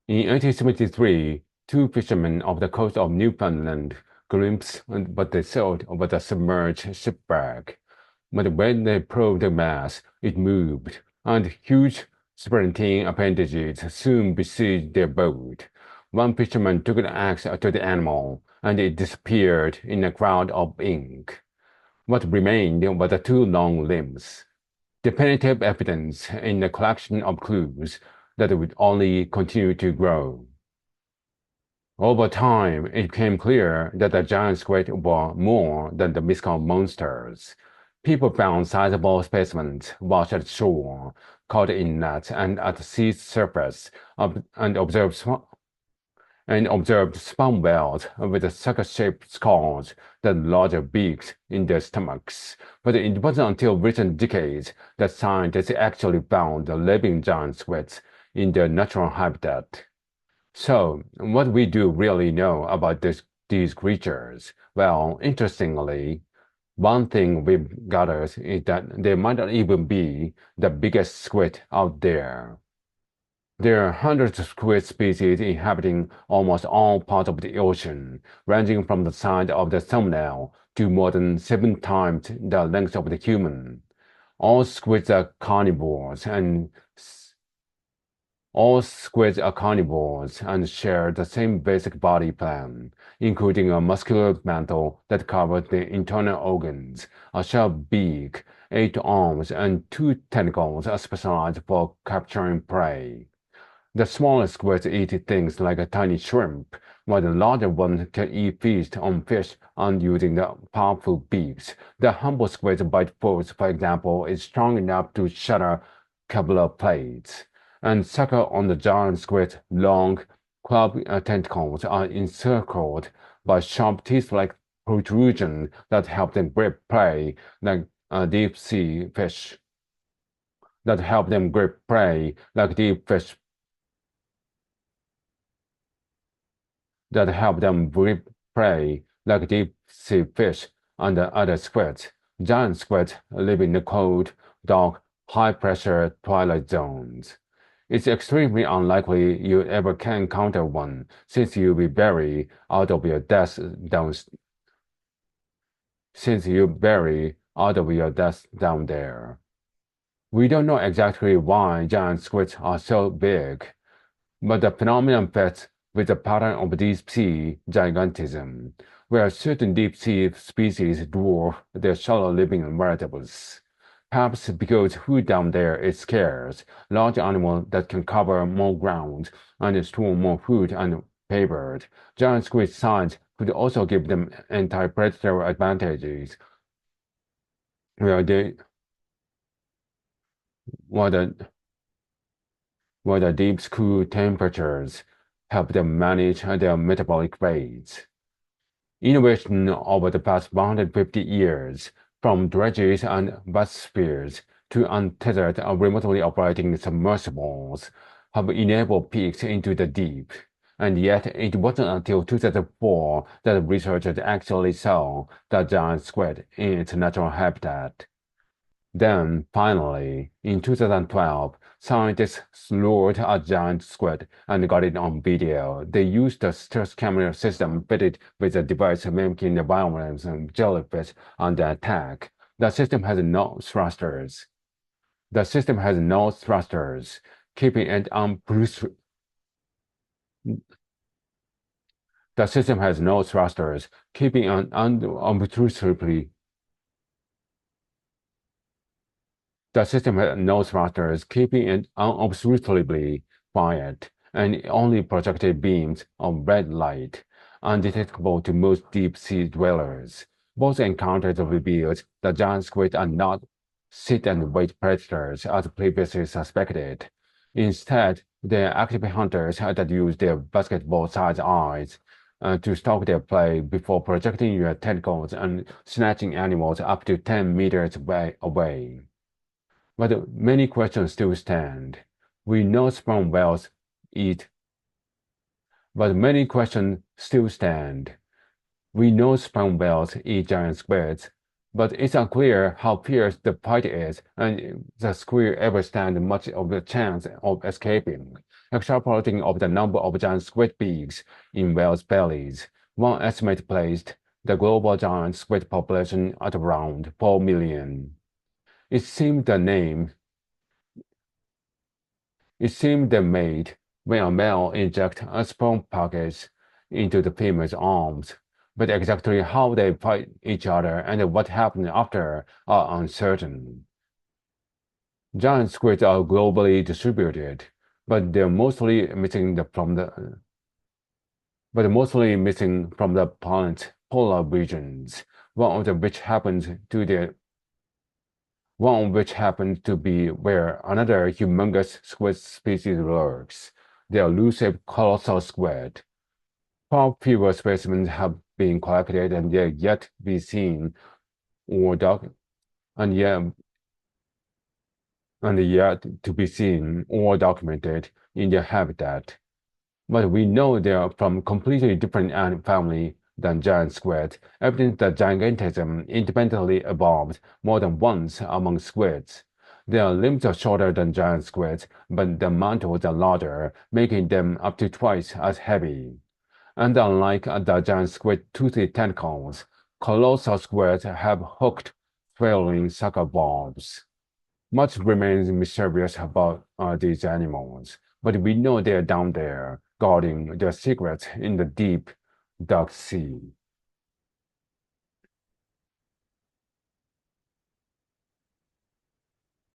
In 1873, two fishermen off the coast of Newfoundland glimpsed what they thought was a submerged shipwreck. But when they probed the mass, it moved, and huge serpentine appendages soon besieged their boat. One fisherman took an axe to the animal, and it disappeared in a cloud of ink. What remained were the two long limbs, definitive evidence in a collection of clues that would only continue to grow. Over time, it became clear that the giant squid were more than the mythical monsters. People found sizable specimens washed ashore, caught in nets and at the sea's surface, and observed sperm whales with sucker-shaped skulls and larger beaks in their stomachs. But it wasn't until recent decades that scientists actually found the living giant squids in their natural habitat. So, what we do really know about these creatures? Well, interestingly, one thing we've gathered is that they might not even be the biggest squid out there. There are hundreds of squid species inhabiting almost all parts of the ocean, ranging from the size of the thumbnail to more than 7 times the length of the human. All squids are carnivores and All squids are carnivores and share the same basic body plan, including a muscular mantle that covers the internal organs, a sharp beak, 8 arms, and 2 tentacles are specialized for capturing prey. The smaller squids eat things like a tiny shrimp, while the larger ones can feast on fish and using the powerful beaks. The humble squid's bite force, for example, is strong enough to shatter capillary plates. And sucker on the giant squid's long, club tentacles are encircled by sharp teeth-like protrusions that help them grip prey like deep sea fish. That help them grip prey like deep fish that help them grip prey like deep sea fish and other squids. Giant squids live in the cold, dark, high-pressure twilight zones. It's extremely unlikely you ever can encounter one, since you'll be buried out of your depth down, since you bury out of your depth down there. We don't know exactly why giant squids are so big, but the phenomenon fits with the pattern of deep sea gigantism, where certain deep sea species dwarf their shallow living relatives. Perhaps because food down there is scarce, large animals that can cover more ground and store more food and favored. Giant squid size could also give them anti-predator advantages, where they while the where the deep cool temperatures help them manage their metabolic rates. Innovation over the past 150 years, from dredges and bathyspheres to untethered remotely operating submersibles, have enabled peaks into the deep. And yet, it wasn't until 2004 that researchers actually saw the giant squid in its natural habitat. Then, finally, in 2012, scientists lured a giant squid and got it on video. They used a stealth camera system fitted with a device mimicking the violence of jellyfish under attack. The system has no thrusters. The system has no thrusters, keeping it The system has no thrusters, keeping it unobtrusively The system had no thrusters, keeping it unobtrusively quiet, and only projected beams of red light, undetectable to most deep-sea dwellers. Both encounters revealed that giant squid are not sit-and-wait predators as previously suspected. Instead, they are active hunters that use their basketball-sized eyes to stalk their prey before projecting their tentacles and snatching animals up to 10 meters away. But many questions still stand. We know sperm whales eat, but many questions still stand. We know sperm whales eat giant squids, but it's unclear how fierce the fight is, and the squid ever stand much of a chance of escaping. Extrapolating of the number of giant squid beaks in whales' bellies, one estimate placed the global giant squid population at around 4 million. It seemed the mate when a male injects a sperm package into the female's arms, but exactly how they fight each other and what happened after are uncertain. Giant squids are globally distributed, but they're mostly missing from the planet's polar regions, one of which happens to be where another humongous squid species lurks, the elusive colossal squid. Far fewer specimens have been collected and yet be seen or and yet to be seen or documented in their habitat. But we know they are from completely different family than giant squids, evidence that gigantism independently evolved more than once among squids. Their limbs are shorter than giant squids, but their mantles are larger, making them up to twice as heavy. And unlike the giant squid toothed tentacles, colossal squids have hooked, trailing sucker barbs. Much remains mysterious about these animals, but we know they're down there, guarding their secrets in the deep, dark sea.